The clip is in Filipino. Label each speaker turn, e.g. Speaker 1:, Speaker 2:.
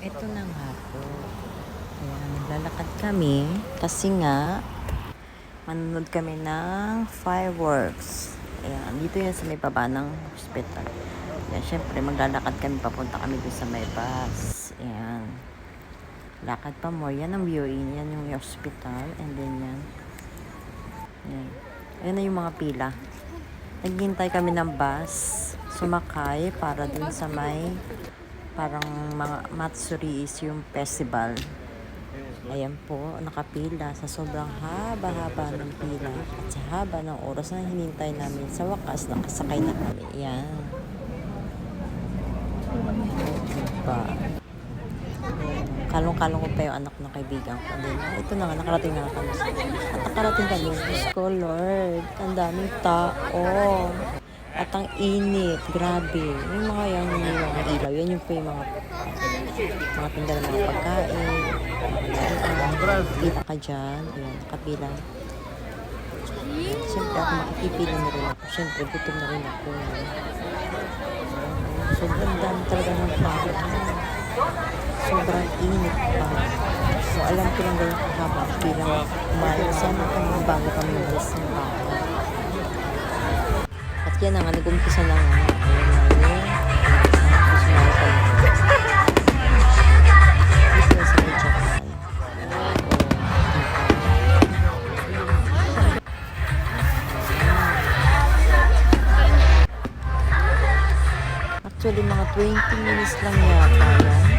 Speaker 1: Ito na nga po. Kaya naglalakad kami kasi nga manonood kami ng fireworks. Ayan, dito yan sa may baba ng hospital. Ayan, syempre maglalakad kami, papunta kami doon sa may bus. Ayan. Lakad pa more. Yan ang viewing. Yan yung hospital. And then yan. Ayan. Ayan na yung mga pila. Naghihintay kami ng bus. Sumakay para dun sa may parang mga Matsuri is yung festival. Ayan po, nakapila sa sobrang haba-haba ng pila at sa haba ng oras na hinintay namin. Sa wakas, nakasakay na kami. Ayan. Diba? Kalong-kalong ko pa yung anak ng kaibigan ko. Then, ito na nga, nakarating na kami. At nakarating kami. Diyos ko, Lord. Ang daming tao. At ang init. Grabe. Yung mga ilaw. Yan yung po yung mga tinda ng mga pagkain. Pila ka dyan. Ayan, nakapila. Siyempre ako makikipila na rin ako. Siyempre, gutom na rin ako. Sobrang dami talaga ng tao. Sobrang init pa. So, alam ko lang ganyan kahaba. Bilang umalis. Sana kung bago kami umalis ng bahay. At yan na nga, nag-umpisa na nga. Ayan na yun. Actually, mga 20 minutes lang yata yan.